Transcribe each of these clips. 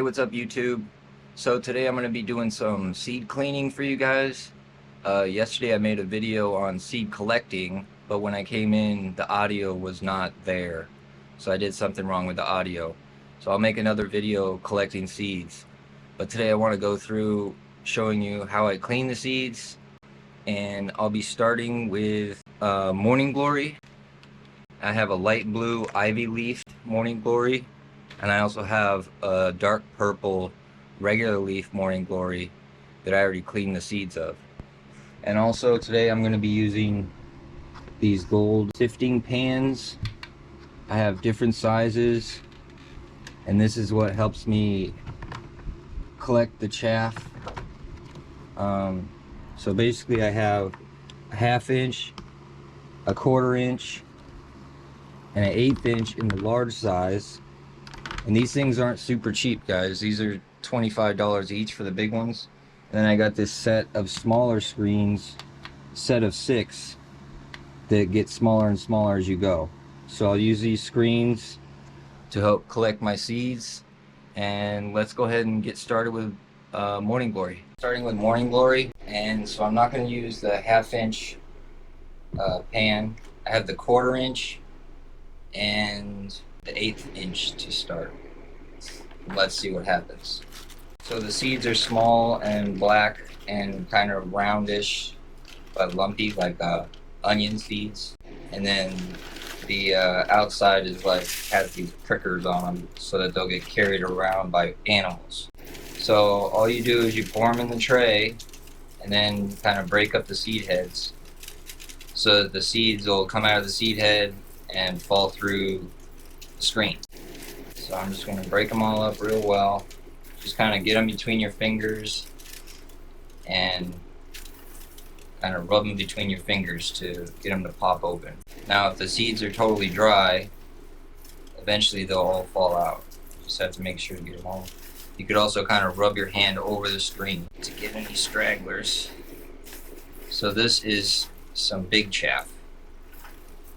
what's up YouTube? So today I'm going to be doing some seed cleaning for you guys. Yesterday I made a video on seed collecting, but when I came in the audio was not there. So I did something wrong with the audio. So I'll make another video collecting seeds. But today I want to go through showing you how I clean the seeds, and I'll be starting with Morning Glory. I have a light blue ivy leaf Morning Glory, and I also have a dark purple regular leaf Morning Glory that I already cleaned the seeds of. And also today I'm going to be using these gold sifting pans. I have different sizes, and this is what helps me collect the chaff. So basically I have a 1/2 inch, a 1/4 inch, and an 1/8 inch in the large size. And these things aren't super cheap, guys. These are $25 each for the big ones. And then I got this set of smaller screens, set of 6, that get smaller and smaller as you go. So I'll use these screens to help collect my seeds. And let's go ahead and get started with Morning Glory. Starting with Morning Glory, and so I'm not going to use the 1/2 inch pan. I have the 1/4 inch and the 1/8 inch to start. Let's see what happens. So the seeds are small and black and kind of roundish but lumpy, like onion seeds. And then the outside is like has these prickers on them so that they'll get carried around by animals. So all you do is you pour them in the tray and then kind of break up the seed heads so that the seeds will come out of the seed head and fall through the screen. So I'm just going to break them all up real well. Just kind of get them between your fingers and kind of rub them between your fingers to get them to pop open. Now if the seeds are totally dry, eventually they'll all fall out. You just have to make sure to get them all. You could also kind of rub your hand over the screen to get any stragglers. So this is some big chaff.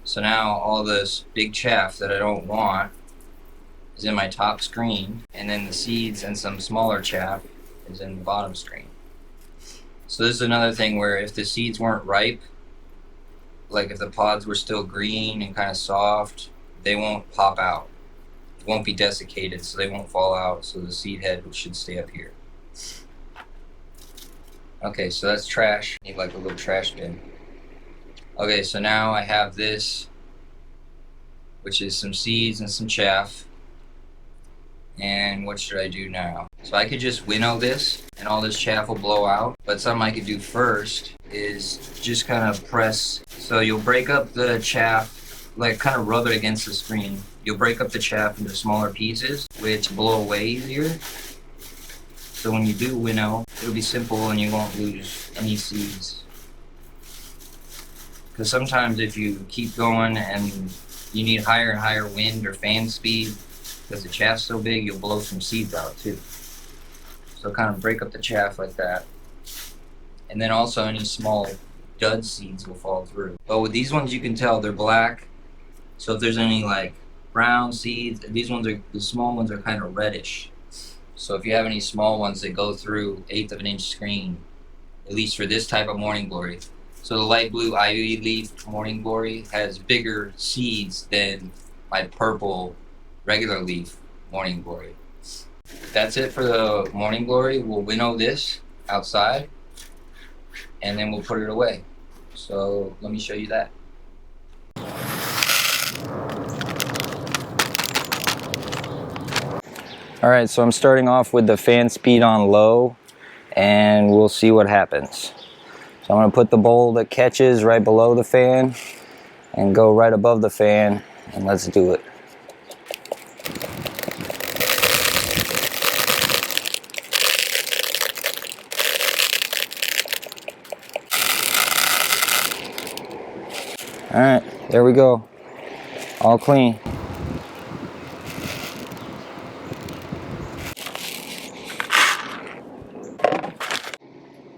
So now all this big chaff that I don't want is in my top screen, and then the seeds and some smaller chaff is in the bottom screen. So this is another thing where if the seeds weren't ripe, like if the pods were still green and kind of soft, they won't pop out. It won't be desiccated, so they won't fall out, so the seed head should stay up here. Okay, so that's trash. I need like a little trash bin. Okay, so now I have this, which is some seeds and some chaff. And what should I do now? So I could just winnow this and all this chaff will blow out. But something I could do first is just kind of press. So you'll break up the chaff, like kind of rub it against the screen. You'll break up the chaff into smaller pieces, which blow away easier. So when you do winnow, it'll be simple and you won't lose any seeds. Because sometimes if you keep going and you need higher and higher wind or fan speed, because the chaff's so big, you'll blow some seeds out too. So kind of break up the chaff like that. And then also any small dud seeds will fall through. But with these ones you can tell they're black. So if there's any like brown seeds, these ones are, the small ones are kind of reddish. So if you have any small ones that go through 1/8 of an inch screen, at least for this type of Morning Glory. So the light blue ivy leaf Morning Glory has bigger seeds than my purple regular leaf Morning Glory. That's it for the Morning Glory. We'll winnow this outside and then we'll put it away. So let me show you that. Alright, so I'm starting off with the fan speed on low and we'll see what happens. So I'm going to put the bowl that catches right below the fan and go right above the fan, and let's do it. Alright, there we go. All clean.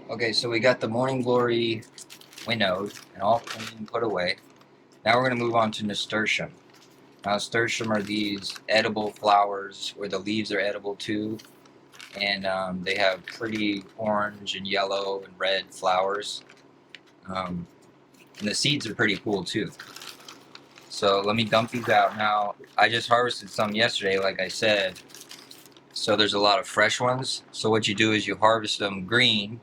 Okay, so we got the Morning Glory winnowed and all clean, put away. Now we're going to move on to nasturtium. Nasturtium are these edible flowers where the leaves are edible too. and they have pretty orange and yellow and red flowers. And the seeds are pretty cool too. So let me dump these out now. I just harvested some yesterday, like I said. So there's a lot of fresh ones. So what you do is you harvest them green,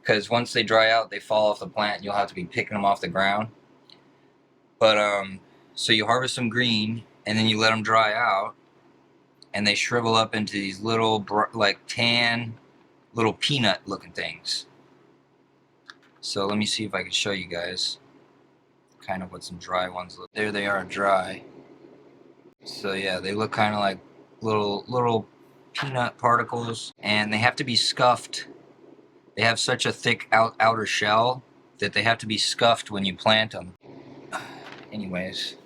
because once they dry out, they fall off the plant. And you'll have to be picking them off the ground. But so you harvest them green, and then you let them dry out, and they shrivel up into these little like tan, little peanut-looking things. So let me see if I can show you guys kind of what some dry ones look. There they are, dry. So yeah, they look kind of like little peanut particles, and they have to be scuffed. They have such a thick outer shell that they have to be scuffed when you plant them. Anyways,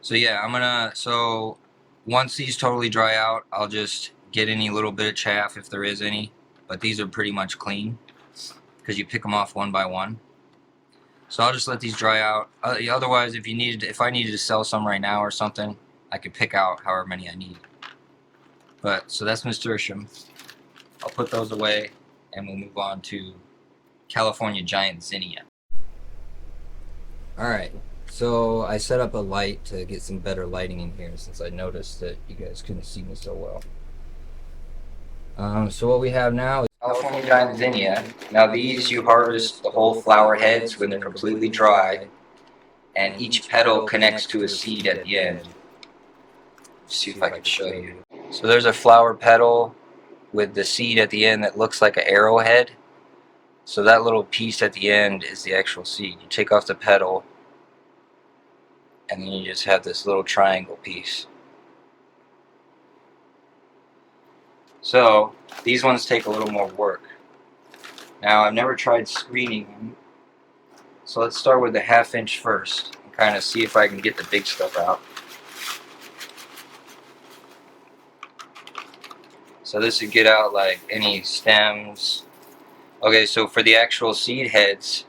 so yeah, so once these totally dry out, I'll just get any little bit of chaff if there is any, but these are pretty much clean because you pick them off one by one. So I'll just let these dry out. Otherwise, if I needed to sell some right now or something, I could pick out however many I need. But so that's nasturtium. I'll put those away, and we'll move on to California giant zinnia. All right. So I set up a light to get some better lighting in here, since I noticed that you guys couldn't see me so well. So what we have now is California giant zinnia. Now these you harvest the whole flower heads when they're completely dry, and each petal connects to a seed at the end. Let's see if I can show you. So there's a flower petal with the seed at the end that looks like an arrowhead. So that little piece at the end is the actual seed. You take off the petal, and then you just have this little triangle piece. So these ones take a little more work. Now I've never tried screening them, so let's start with the 1/2 inch first and kind of see if I can get the big stuff out. So this would get out like any stems. Okay, so for the actual seed heads,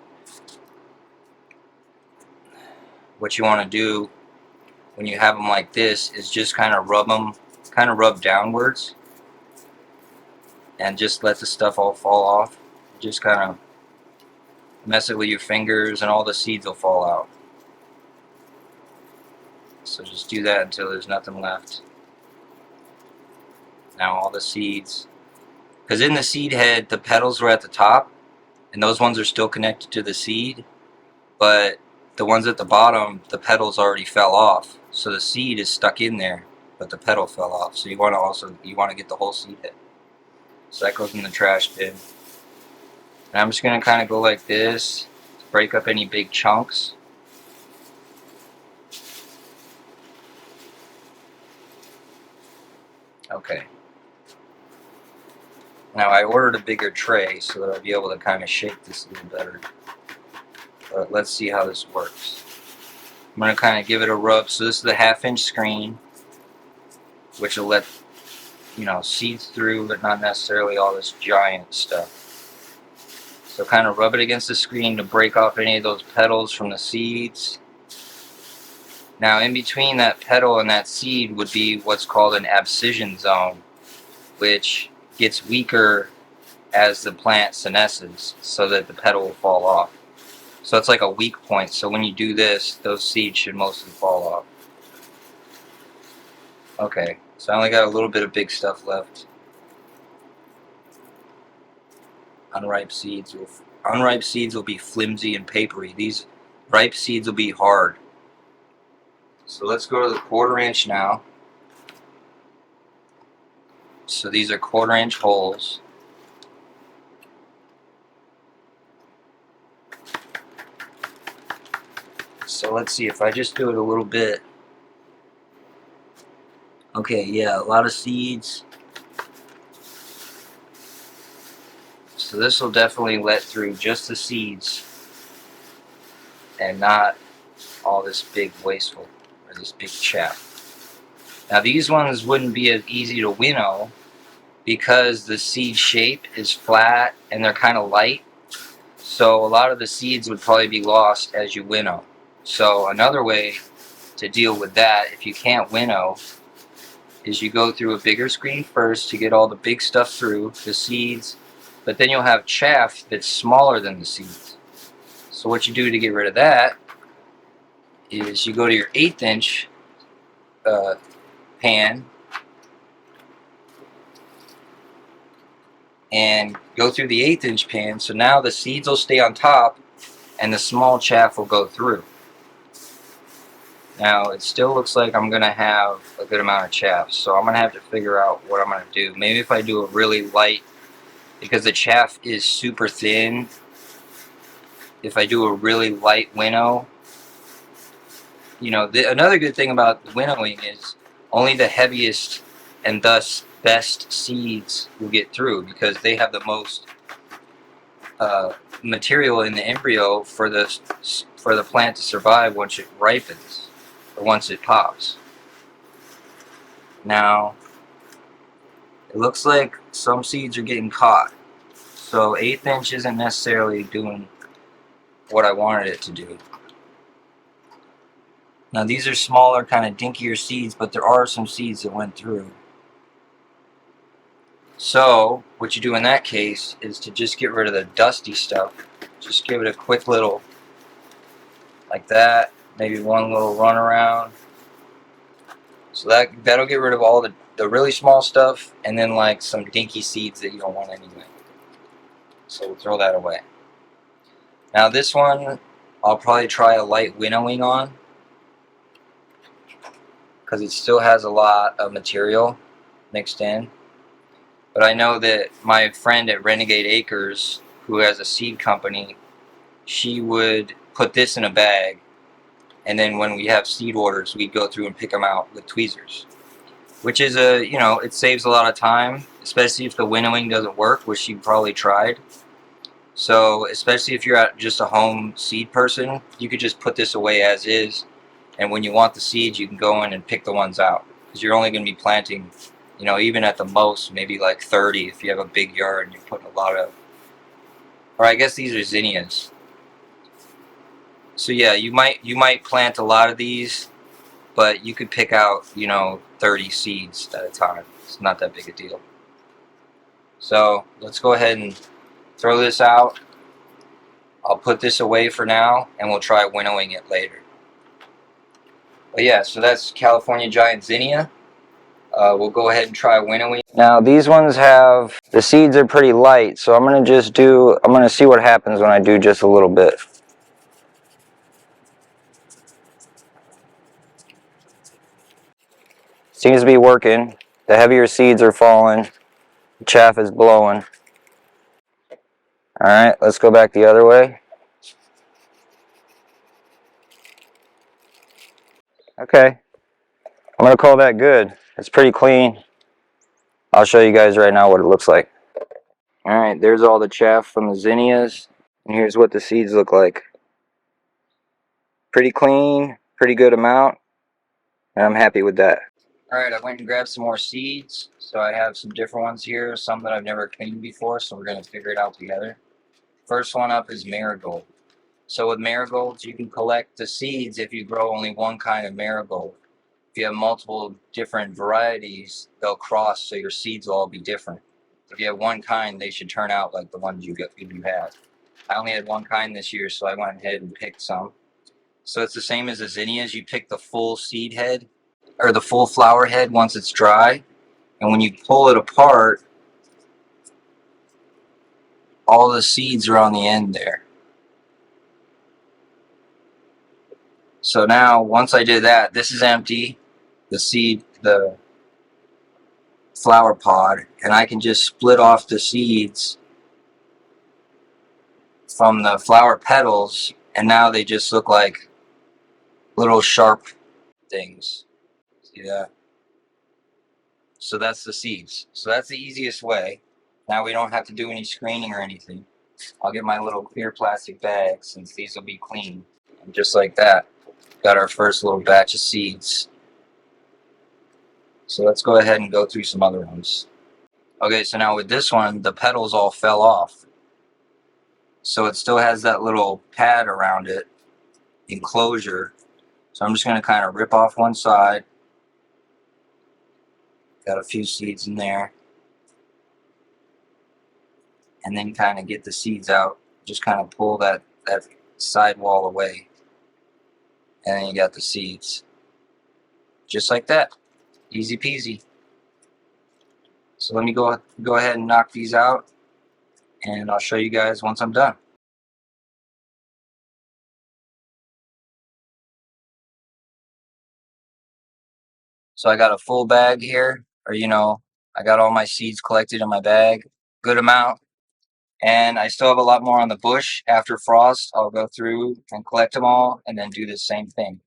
what you want to do when you have them like this is just kind of rub downwards, and just let the stuff all fall off. Just kind of mess it with your fingers, and all the seeds will fall out. So just do that until there's nothing left. Now all the seeds, because in the seed head the petals were at the top, and those ones are still connected to the seed, but the ones at the bottom, the petals already fell off, so the seed is stuck in there, but the petal fell off. So you want to get the whole seed head. So that goes in the trash bin. And I'm just going to kind of go like this to break up any big chunks. Okay. Now I ordered a bigger tray so that I'll be able to kind of shake this a little better. But let's see how this works. I'm going to kind of give it a rub. So this is the 1/2 inch screen, which will let, seeds through, but not necessarily all this giant stuff. So kind of rub it against the screen to break off any of those petals from the seeds. Now in between that petal and that seed would be what's called an abscission zone, which gets weaker as the plant senesces, so that the petal will fall off. So it's like a weak point. So when you do this, those seeds should mostly fall off. Okay, so I only got a little bit of big stuff left. Unripe seeds will be flimsy and papery. These ripe seeds will be hard. So let's go to the 1/4 inch now. So these are 1/4 inch holes. So let's see if I just do it a little bit. Okay, yeah, a lot of seeds. So this will definitely let through just the seeds and not all this big wasteful or this big chaff. Now these ones wouldn't be as easy to winnow because the seed shape is flat and they're kind of light. So a lot of the seeds would probably be lost as you winnow. So another way to deal with that, if you can't winnow, is you go through a bigger screen first to get all the big stuff through, the seeds, but then you'll have chaff that's smaller than the seeds. So what you do to get rid of that is you go to your 1/8 inch pan and go through the 1/8 inch pan, so now the seeds will stay on top and the small chaff will go through. Now it still looks like I'm gonna have a good amount of chaff, so I'm gonna have to figure out what I'm gonna do. Maybe if I do a really light, because the chaff is super thin, if I do a really light winnow, you know, another good thing about winnowing is only the heaviest and thus best seeds will get through, because they have the most material in the embryo for the plant to survive once it ripens or once it pops. Now it looks like some seeds are getting caught, so 1/8 inch isn't necessarily doing what I wanted it to do. Now these are smaller, kind of dinkier seeds, but there are some seeds that went through. So what you do in that case is to just get rid of the dusty stuff. Just give it a quick little, like that, maybe one little run around. So that'll get rid of all the really small stuff, and then like some dinky seeds that you don't want anyway. So we'll throw that away. Now this one, I'll probably try a light winnowing on, because it still has a lot of material mixed in. But I know that my friend at Renegade Acres, who has a seed company, she would put this in a bag, and then when we have seed orders, we go through and pick them out with tweezers, which is it saves a lot of time, especially if the winnowing doesn't work, which you probably tried. So especially if you're just a home seed person, you could just put this away as is, and when you want the seeds, you can go in and pick the ones out, because you're only going to be planting, even at the most, maybe like 30 if you have a big yard and you're putting a lot of, or I guess these are zinnias. So yeah, you might plant a lot of these, but you could pick out, 30 seeds at a time. It's not that big a deal. So let's go ahead and throw this out. I'll put this away for now, and we'll try winnowing it later. But yeah, so that's California Giant Zinnia. We'll go ahead and try winnowing. Now these ones have, the seeds are pretty light, so I'm going to see what happens when I do just a little bit. Seems to be working. The heavier seeds are falling. The chaff is blowing. Alright, let's go back the other way. Okay. I'm going to call that good. It's pretty clean. I'll show you guys right now what it looks like. Alright, there's all the chaff from the zinnias. And here's what the seeds look like. Pretty clean, pretty good amount. And I'm happy with that. Alright, I went and grabbed some more seeds. So I have some different ones here. Some that I've never cleaned before, so we're going to figure it out together. First one up is marigold. So with marigolds, you can collect the seeds if you grow only one kind of marigold. If you have multiple different varieties, they'll cross, so your seeds will all be different. If you have one kind, they should turn out like the ones you have. I only had one kind this year, so I went ahead and picked some. So it's the same as the zinnias. You pick the full seed head, or the full flower head once it's dry. And when you pull it apart, all the seeds are on the end there. So now, once I did that, this is empty, the flower pod, and I can just split off the seeds from the flower petals, and now they just look like little sharp things. See that? So that's the seeds. So that's the easiest way. Now we don't have to do any screening or anything. I'll get my little clear plastic bag, since these will be clean. And just like that, got our first little batch of seeds. So let's go ahead and go through some other ones. Okay, so now with this one, the petals all fell off. So it still has that little pad around it, enclosure. So I'm just going to kind of rip off one side. Got a few seeds in there. And then kind of get the seeds out. Just kind of pull that side wall away. And then you got the seeds. Just like that. Easy peasy. So let me go ahead and knock these out. And I'll show you guys once I'm done. So I got a full bag here. Or, I got all my seeds collected in my bag. Good amount. And I still have a lot more on the bush. After frost, I'll go through and collect them all and then do the same thing.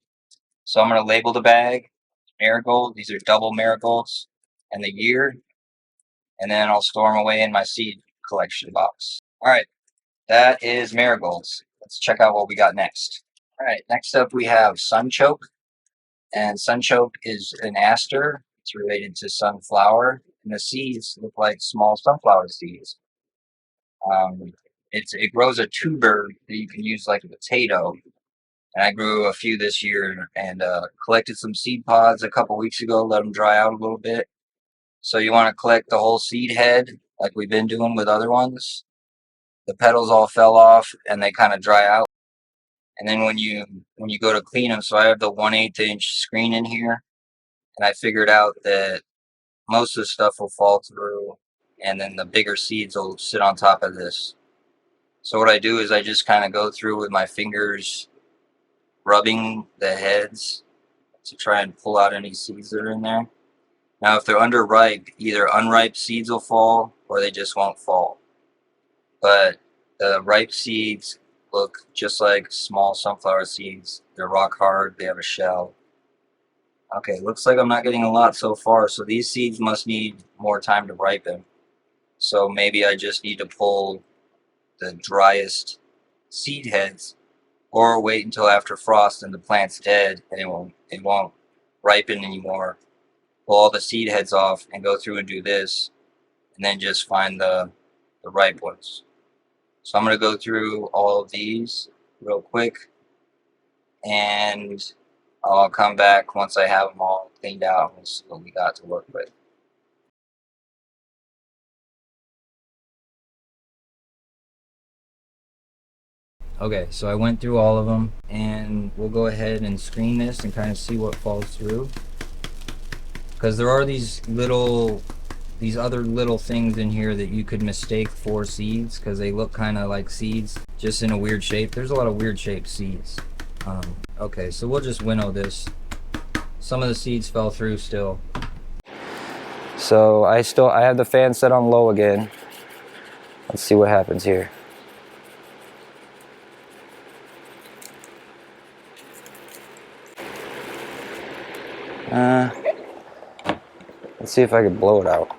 So I'm going to label the bag marigold. These are double marigolds and the year. And then I'll store them away in my seed collection box. All right, that is marigolds. Let's check out what we got next. All right, next up we have sunchoke. And sunchoke is an aster. It's related to sunflower. And the seeds look like small sunflower seeds. It grows a tuber that you can use like a potato. And I grew a few this year and collected some seed pods a couple weeks ago, let them dry out a little bit. So you want to collect the whole seed head like we've been doing with other ones. The petals all fell off and they kind of dry out. And then when you go to clean them, so I have the 1/8 inch screen in here, and I figured out that most of the stuff will fall through and then the bigger seeds will sit on top of this. So what I do is I just kind of go through with my fingers, rubbing the heads to try and pull out any seeds that are in there. Now, if they're underripe, either unripe seeds will fall or they just won't fall. But the ripe seeds look just like small sunflower seeds. They're rock hard. They have a shell. Okay, looks like I'm not getting a lot so far. So these seeds must need more time to ripen. So maybe I just need to pull the driest seed heads or wait until after frost and the plant's dead and it won't ripen anymore. Pull all the seed heads off and go through and do this, and then just find the ripe ones. So I'm going to go through all of these real quick, and I'll come back once I have them all cleaned out and we'll see what we got to work with. Okay, so I went through all of them, and we'll go ahead and screen this and kind of see what falls through. Because there are these other little things in here that you could mistake for seeds because they look kind of like seeds, just in a weird shape. There's a lot of weird shaped seeds. Okay, so we'll just winnow this. Some of the seeds fell through still. So I have the fan set on low again. Let's see what happens here. Let's see if I can blow it out.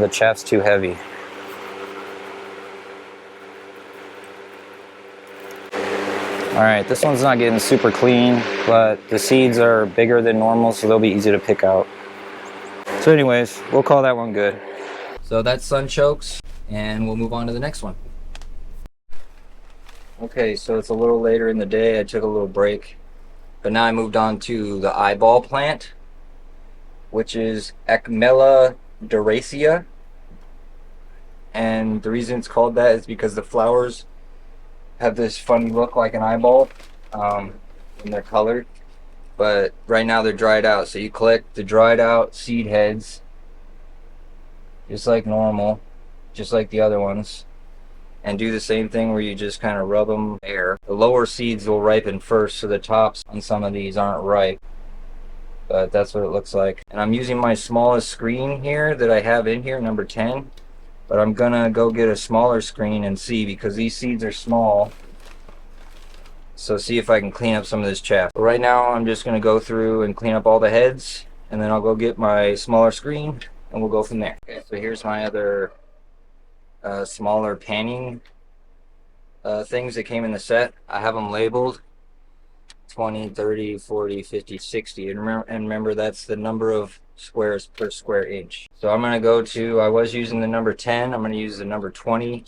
The chaff's too heavy. Alright, this one's not getting super clean, but the seeds are bigger than normal, so they'll be easy to pick out. So anyways, we'll call that one good. So that's sunchokes, and we'll move on to the next one. Okay, so it's a little later in the day. I took a little break. But now I moved on to the eyeball plant, which is Ecmella doracea. And the reason it's called that is because the flowers have this funny look like an eyeball when they're colored. But right now they're dried out. So you collect the dried out seed heads just like normal, just like the other ones. And do the same thing where you just kind of rub them there. The lower seeds will ripen first, so the tops on some of these aren't ripe. But that's what it looks like. And I'm using my smallest screen here that I have in here, number 10. But I'm gonna go get a smaller screen and see, because these seeds are small. So see if I can clean up some of this chaff. But right now I'm just gonna go through and clean up all the heads, and then I'll go get my smaller screen and we'll go from there. Okay, so here's my other smaller panning things that came in the set. I have them labeled 20, 30, 40, 50, 60, and remember that's the number of squares per square inch. So I'm going to go to, I was using the number 10, I'm going to use the number 20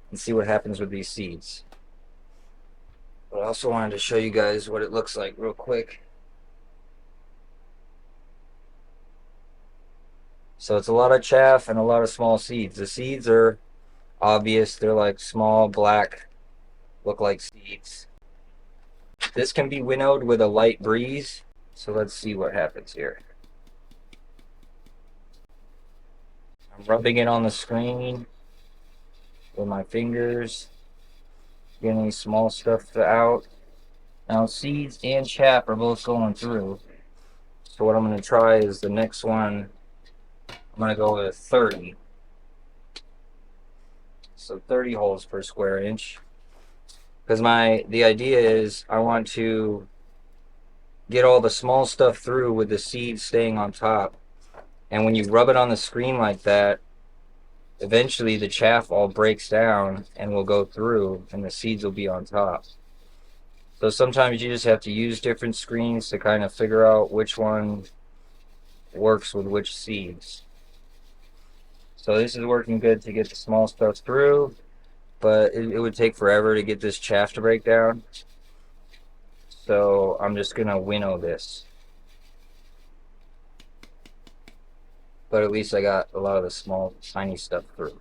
and see what happens with these seeds. But I also wanted to show you guys what it looks like real quick. So it's a lot of chaff and a lot of small seeds. The seeds are obvious. They're like small, black, look like seeds. This can be winnowed with a light breeze. So let's see what happens here. I'm rubbing it on the screen with my fingers, getting any small stuff out. Now seeds and chaff are both going through. So what I'm going to try is the next one, I'm going to go with 30. So 30 holes per square inch. Because the idea is I want to get all the small stuff through with the seeds staying on top. And when you rub it on the screen like that, eventually the chaff all breaks down and will go through and the seeds will be on top. So sometimes you just have to use different screens to kind of figure out which one works with which seeds. So this is working good to get the small stuff through, but it would take forever to get this chaff to break down. So I'm just gonna winnow this. But at least I got a lot of the small, tiny stuff through.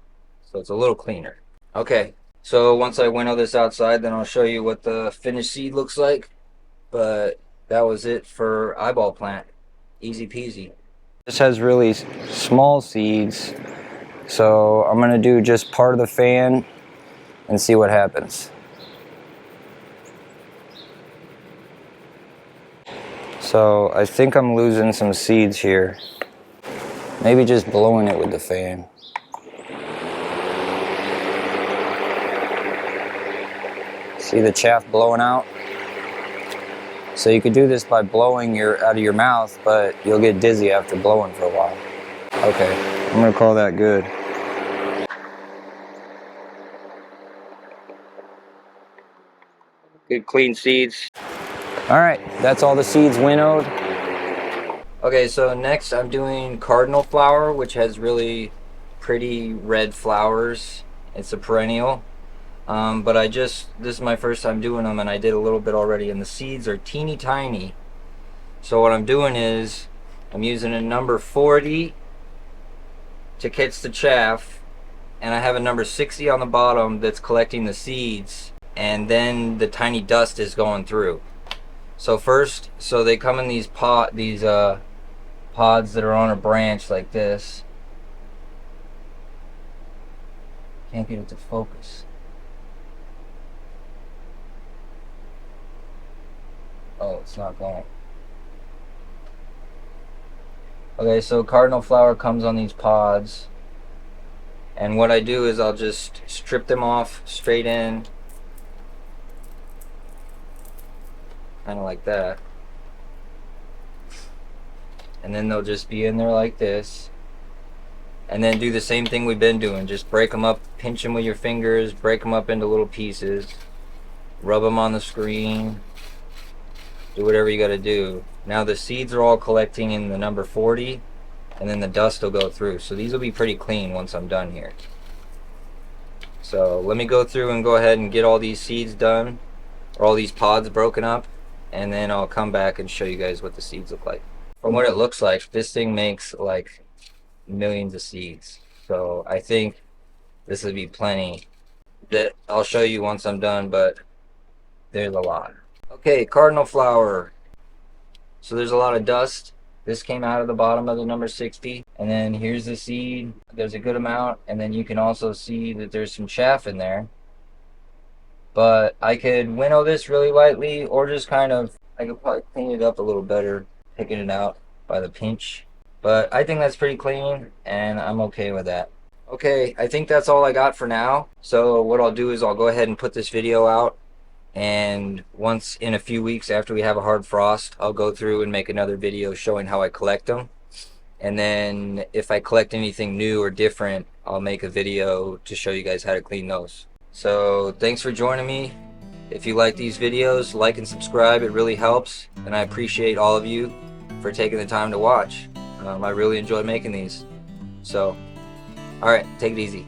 So it's a little cleaner. Okay, so once I winnow this outside, then I'll show you what the finished seed looks like. But that was it for eyeball plant. Easy peasy. This has really small seeds. So I'm gonna do just part of the fan and see what happens. So I think I'm losing some seeds here. Maybe just blowing it with the fan. See the chaff blowing out? So you could do this by blowing out of your mouth, but you'll get dizzy after blowing for a while. Okay, I'm gonna call that good. Good clean seeds. All right, that's all the seeds winnowed. Okay, so next I'm doing cardinal flower, which has really pretty red flowers. It's a perennial. But this is my first time doing them, and I did a little bit already, and the seeds are teeny tiny. So what I'm doing is I'm using a number 40 to catch the chaff, and I have a number 60 on the bottom that's collecting the seeds, and then the tiny dust is going through. So first, so they come in these pods that are on a branch like this. Can't get it to focus. Oh, it's not going. Okay, so cardinal flower comes on these pods, and what I do is I'll just strip them off straight in, kind of like that, and then they'll just be in there like this, and then do the same thing we've been doing. Just break them up, pinch them with your fingers, break them up into little pieces, rub them on the screen, do whatever you got to do. Now the seeds are all collecting in the number 40, and then the dust will go through. So these will be pretty clean once I'm done here. So let me go through and go ahead and get all these seeds done, or all these pods broken up, and then I'll come back and show you guys what the seeds look like. From what it looks like, this thing makes like millions of seeds. So I think this would be plenty. That I'll show you once I'm done, but there's a lot. Okay, cardinal flower. So there's a lot of dust. This came out of the bottom of the number 60. And then here's the seed. There's a good amount. And then you can also see that there's some chaff in there. But I could winnow this really lightly, or just kind of, I could probably clean it up a little better, picking it out by the pinch. But I think that's pretty clean, and I'm okay with that. Okay, I think that's all I got for now. So what I'll do is I'll go ahead and put this video out, and once in a few weeks after we have a hard frost, I'll go through and make another video showing how I collect them. And then if I collect anything new or different, I'll make a video to show you guys how to clean those. So thanks for joining me. If you like these videos, like and subscribe. It really helps, and I appreciate all of you for taking the time to watch. I really enjoy making these. So, alright, take it easy.